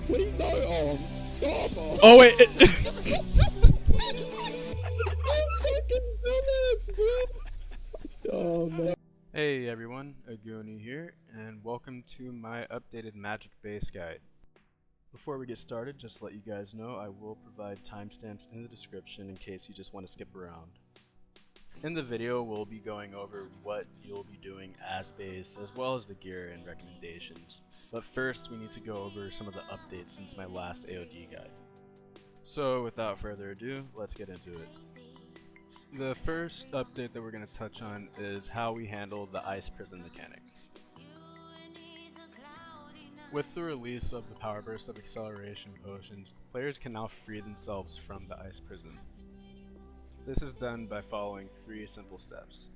Please don't. Stop. Oh wait. Fucking dumbass, bro. Oh no. Hey everyone, Aguni here, and welcome to my updated Magic base guide. Before we get started, just to let you guys know, I will provide timestamps in the description in case you just want to skip around. In the video, we'll be going over what you'll be doing as base, as well as the gear and recommendations. But first, we need to go over some of the updates since my last AoD guide. So without further ado, let's get into it. The first update that we're going to touch on is how we handle the ice prison mechanic. With the release of the power burst of acceleration potions, players can now free themselves from the ice prison. This is done by following 3 simple steps.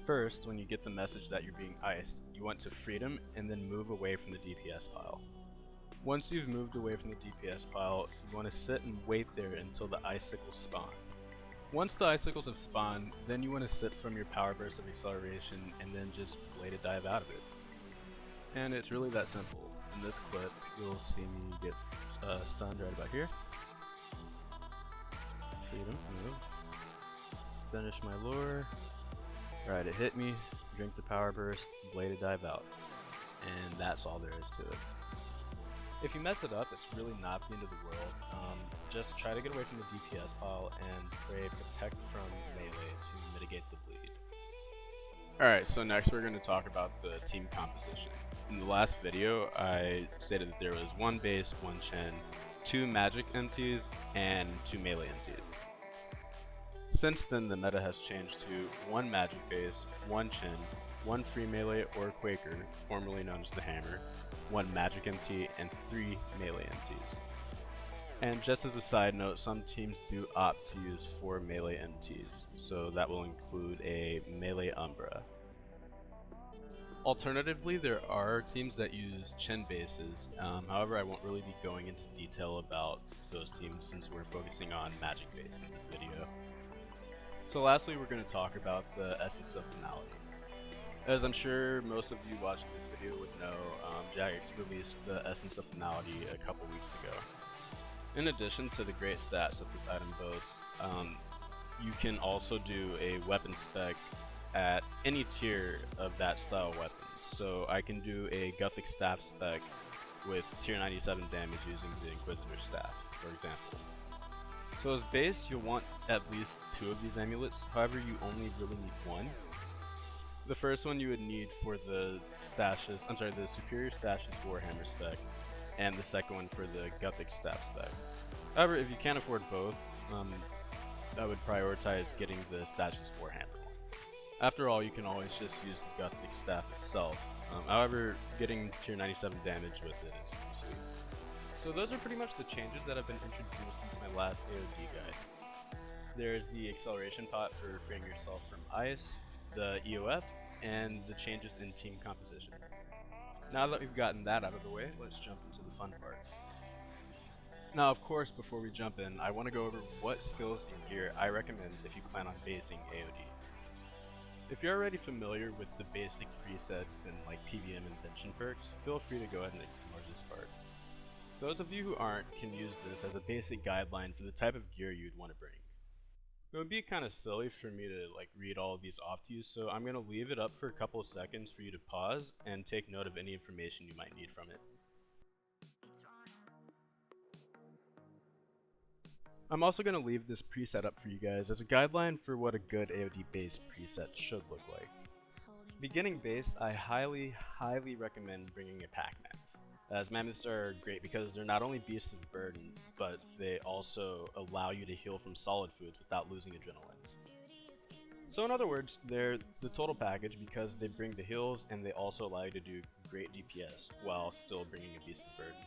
First, when you get the message that you're being iced, you want to freedom and then move away from the DPS pile. Once you've moved away from the DPS pile, you want to sit and wait there until the icicles spawn. Once the icicles have spawned, then you want to sit from your power burst of acceleration and then just bladed dive out of it. And it's really that simple. In this clip, you'll see me get stunned right about here. Freedom, move. Finish my lure. Right, it hit me, drink the power burst, bladed dive out. And that's all there is to it. If you mess it up, it's really not the end of the world. Just try to get away from the DPS pile and pray protect from melee to mitigate the bleed. Alright, so next we're going to talk about the team composition. In the last video, I stated that there was 1 base, 1 Chen, 2 magic MTs, and 2 melee MTs. Since then, the meta has changed to 1 magic base, 1 Chen, 1 free melee or Quaker, formerly known as the Hammer, 1 magic MT, and 3 melee MTs. And just as a side note, some teams do opt to use 4 melee MTs, so that will include a melee Umbra. Alternatively, there are teams that use Chen bases, however I won't really be going into detail about those teams since we're focusing on magic base in this video. So lastly, we're going to talk about the essence of finality. As I'm sure most of you watching this video would know, Jagex released the essence of finality a couple weeks ago. In addition to the great stats that this item boasts, you can also do a weapon spec at any tier of that style weapon. So I can do a Gothic staff spec with tier 97 damage using the Inquisitor staff, for example. So as base, you'll want at least 2 of these amulets, however you only really need 1. The first one you would need for the Superior Stashes Warhammer spec, and the second one for the Gothic staff spec. However, if you can't afford both, I would prioritize getting the Stashes Warhammer one. After all, you can always just use the Gothic staff itself. However, getting tier 97 damage with it is sweet. So those are pretty much the changes that have been introduced since my last AoD guide. There's the acceleration pot for freeing yourself from ice, the EOF, and the changes in team composition. Now that we've gotten that out of the way, let's jump into the fun part. Now of course, before we jump in, I want to go over what skills and gear I recommend if you plan on basing AoD. If you're already familiar with the basic presets and like PVM invention perks, feel free to go ahead and ignore this part. Those of you who aren't can use this as a basic guideline for the type of gear you'd want to bring. It would be kind of silly for me to read all of these off to you, so I'm going to leave it up for a couple of seconds for you to pause and take note of any information you might need from it. I'm also going to leave this preset up for you guys as a guideline for what a good AoD base preset should look like. Beginning base, I highly recommend bringing a pack mammoth, as mammoths are great because they're not only beasts of burden, but they also allow you to heal from solid foods without losing adrenaline. So in other words, they're the total package because they bring the heals and they also allow you to do great DPS while still bringing a beast of burden.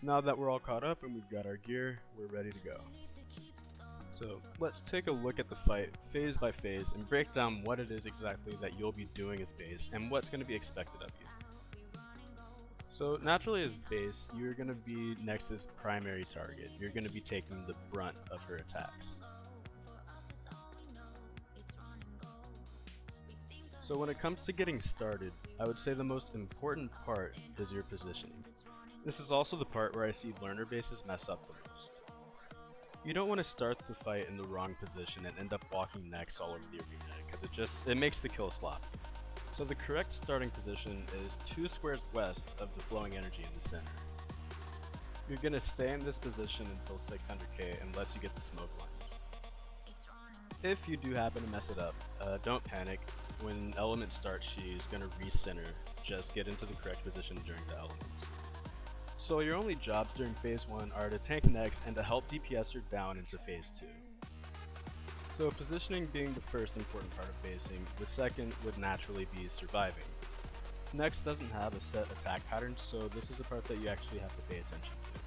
Now that we're all caught up and we've got our gear, we're ready to go. So let's take a look at the fight phase by phase and break down what it is exactly that you'll be doing as base and what's going to be expected of you. So naturally as base, you're going to be Nex's primary target. You're going to be taking the brunt of her attacks. So when it comes to getting started, I would say the most important part is your positioning. This is also the part where I see learner bases mess up the most. You don't want to start the fight in the wrong position and end up walking next all over the arena, because it makes the kill sloppy. So the correct starting position is 2 squares west of the flowing energy in the center. You're going to stay in this position until 600k unless you get the smoke lines. If you do happen to mess it up, don't panic. When element starts, she's going to recenter. Just get into the correct position during the elements. So your only jobs during phase 1 are to tank next and to help DPS her down into phase 2. So positioning being the first important part of basing, the second would naturally be surviving. Next doesn't have a set attack pattern, so this is a part that you actually have to pay attention to.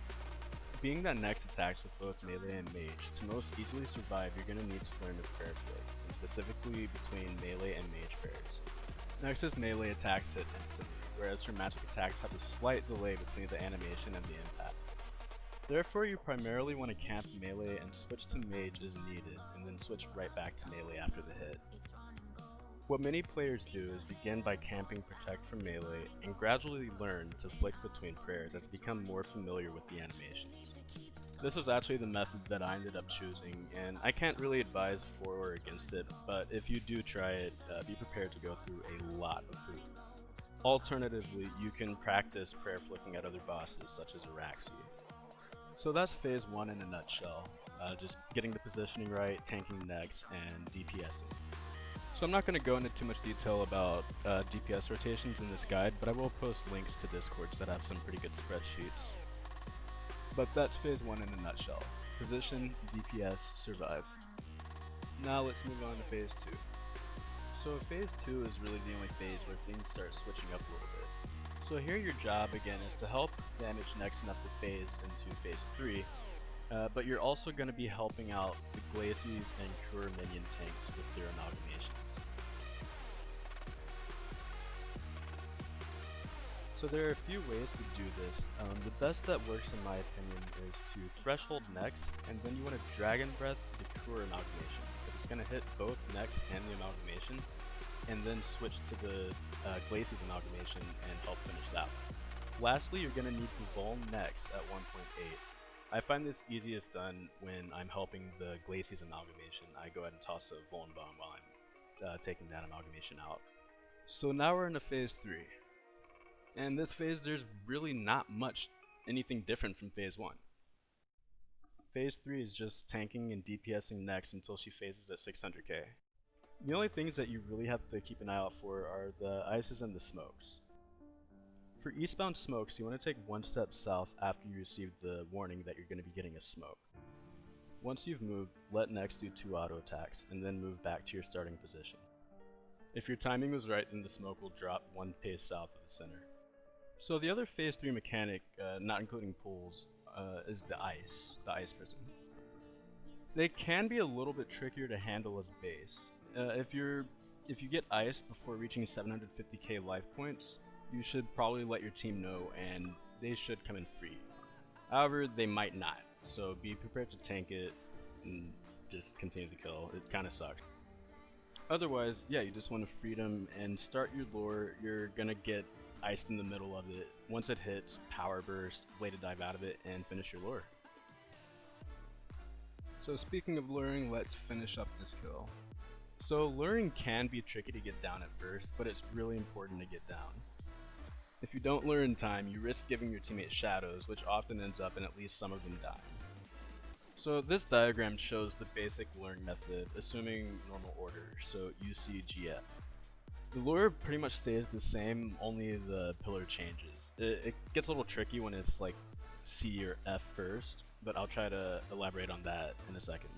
Being that Next attacks with both melee and mage, to most easily survive you're going to need to learn the prayer flip, and specifically between melee and mage pairs. Nex's melee attacks hit instantly, whereas her magic attacks have a slight delay between the animation and the impact. Therefore you primarily want to camp melee and switch to mage as needed, and then switch right back to melee after the hit. What many players do is begin by camping protect from melee, and gradually learn to flick between prayers as they become more familiar with the animations. This was actually the method that I ended up choosing, and I can't really advise for or against it, but if you do try it, be prepared to go through a lot of food. Alternatively, you can practice prayer flicking at other bosses such as Araxi. So that's phase 1 in a nutshell, just getting the positioning right, tanking next, and DPSing. So I'm not going to go into too much detail about DPS rotations in this guide, but I will post links to Discords that have some pretty good spreadsheets. But that's phase 1 in a nutshell. Position, DPS, survive. Now let's move on to phase 2. So phase 2 is really the only phase where things start switching up a little bit. So here your job again is to help damage next enough to phase into phase 3, but you're also going to be helping out the Glacies and Cure minion tanks with their amalgamations. So there are a few ways to do this. The best that works in my opinion is to threshold next, and then you want to Dragon Breath the Cure amalgamation. It's going to hit both next and the amalgamation, and then switch to the Glacies amalgamation and help finish that one. Lastly, you're going to need to Vuln next at 1.8. I find this easiest done when I'm helping the Glacies amalgamation. I go ahead and toss a Vuln bomb while I'm taking that amalgamation out. So now we're into phase 3. And this phase, there's really not much anything different from phase 1. Phase 3 is just tanking and DPSing next until she phases at 600k. The only things that you really have to keep an eye out for are the ices and the smokes. For eastbound smokes, you want to take one step south after you receive the warning that you're going to be getting a smoke. Once you've moved, let next do 2 auto attacks, and then move back to your starting position. If your timing was right, then the smoke will drop 1 pace south of the center. So the other phase 3 mechanic, not including pools, is the ice prison. They can be a little bit trickier to handle as base. If you get ice before reaching 750k life points, you should probably let your team know, and they should come in free. However, they might not, so be prepared to tank it and just continue the kill. It kinda sucks. Otherwise, yeah, you just want to freedom and start your lure. You're gonna get iced in the middle of it. Once it hits, power burst, bladed dive out of it, and finish your lure. So speaking of luring, let's finish up this kill. So luring can be tricky to get down at first, but it's really important to get down. If you don't lure in time, you risk giving your teammates shadows, which often ends up in at least some of them dying. So this diagram shows the basic luring method, assuming normal order, so UCGF. The lure pretty much stays the same, only the pillar changes. It gets a little tricky when it's like C or F first, but I'll try to elaborate on that in a second.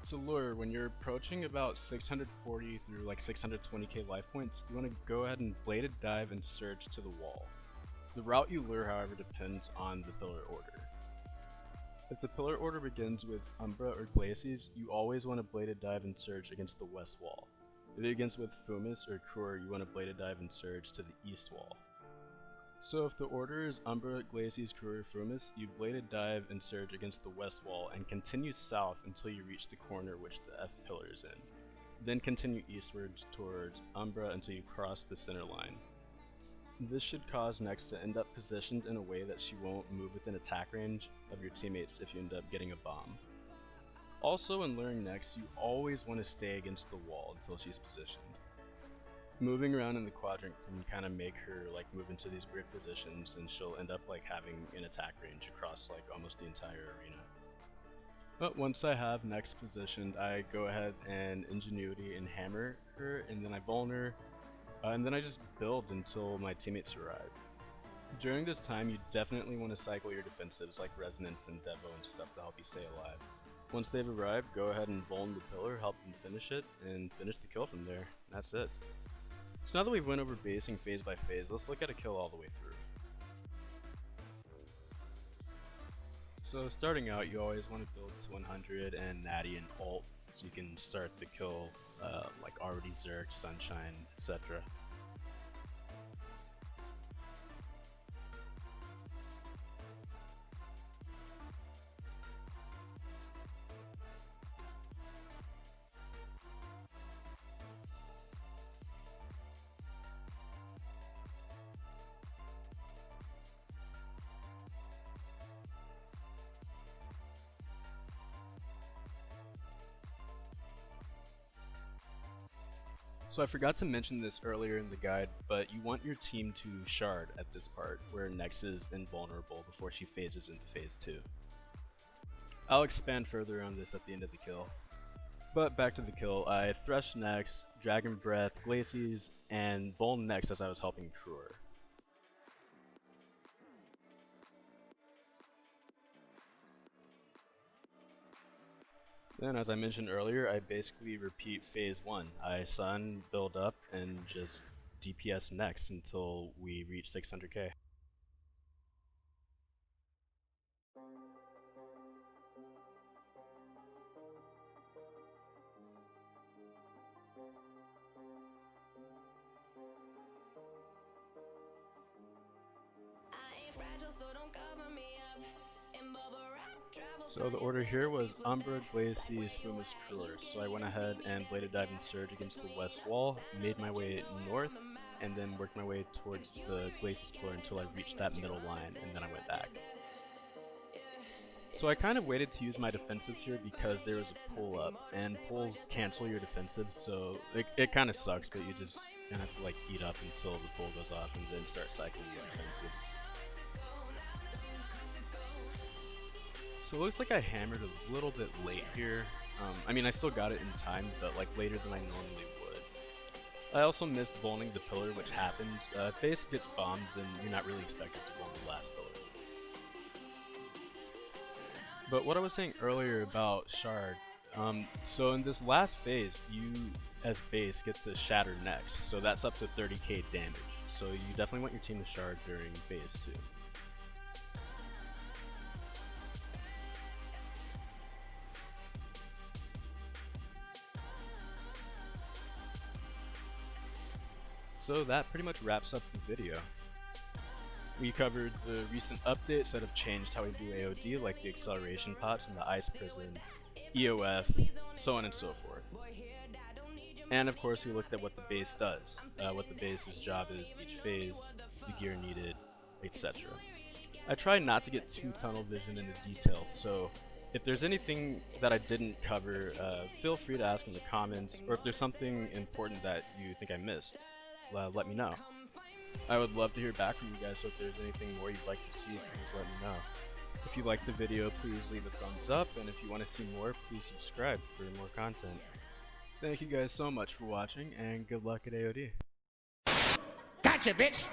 So lure, when you're approaching about 640 through like 620k life points, you want to go ahead and bladed dive and surge to the wall. The route you lure, however, depends on the pillar order. If the pillar order begins with Umbra or Glacies, you always want to bladed dive and surge against the west wall. If it begins with Fumus or Krur, you want to bladed dive and surge to the east wall. So if the order is Umbra, Glacies, Krur, Fumus, you bladed dive and surge against the west wall and continue south until you reach the corner which the F pillar is in. then continue eastwards towards Umbra until you cross the center line. This should cause Nex to end up positioned in a way that she won't move within attack range of your teammates if you end up getting a bomb. Also, in luring Nex, you always want to stay against the wall until she's positioned. Moving around in the quadrant can kind of make her like move into these weird positions, and she'll end up like having an attack range across like almost the entire arena. But once I have Nex positioned, I go ahead and Ingenuity and hammer her, and then I vuln her, and then I just build until my teammates arrive. During this time, you definitely want to cycle your defensives like Resonance and Devo and stuff to help you stay alive. Once they've arrived, go ahead and vuln the pillar, help them finish it, and finish the kill from there. That's it. So now that we've went over basing phase by phase, let's look at a kill all the way through. So starting out, you always want to build to 100 and Natty and ult, so you can start the kill like already Zerg, Sunshine, etc. So I forgot to mention this earlier in the guide, but you want your team to shard at this part, where Nex is invulnerable before she phases into phase 2. I'll expand further on this at the end of the kill. But back to the kill, I threshed Nex, Dragon Breath, Glacies, and vuln Nex as I was helping Truer. Then, as I mentioned earlier, I basically repeat phase 1. I sun, build up, and just DPS Nex until we reach 600k. So the order here was Umbra, Glacies, Fumus, Truer. So I went ahead and bladed dive and surge against the west wall, made my way north, and then worked my way towards the Glacies pillar until I reached that middle line, and then I went back. So I kind of waited to use my defensives here because there was a pull up, and pulls cancel your defensives, so it kind of sucks, but you just kind of have to like heat up until the pull goes off and then start cycling your defensives. So it looks like I hammered a little bit late here. I mean, I still got it in time, but like later than I normally would. I also missed vulning the pillar, which happens. If base gets bombed, then you're not really expected to vuln the last pillar. But what I was saying earlier about shard, so in this last phase, you as base get to shatter Nex, so that's up to 30k damage. So you definitely want your team to shard during phase 2. So that pretty much wraps up the video. We covered the recent updates that have changed how we do AoD, like the acceleration pots and the ice prison, EOF, so on and so forth. And of course we looked at what the base does, what the base's job is each phase, the gear needed, etc. I try not to get too tunnel vision into details, so if there's anything that I didn't cover, feel free to ask in the comments, or if there's something important that you think I missed, let me know. I would love to hear back from you guys, so if there's anything more you'd like to see, please let me know. If you liked the video, please leave a thumbs up, and if you want to see more, please subscribe for more content. Thank you guys so much for watching, and good luck at AoD. Gotcha, bitch!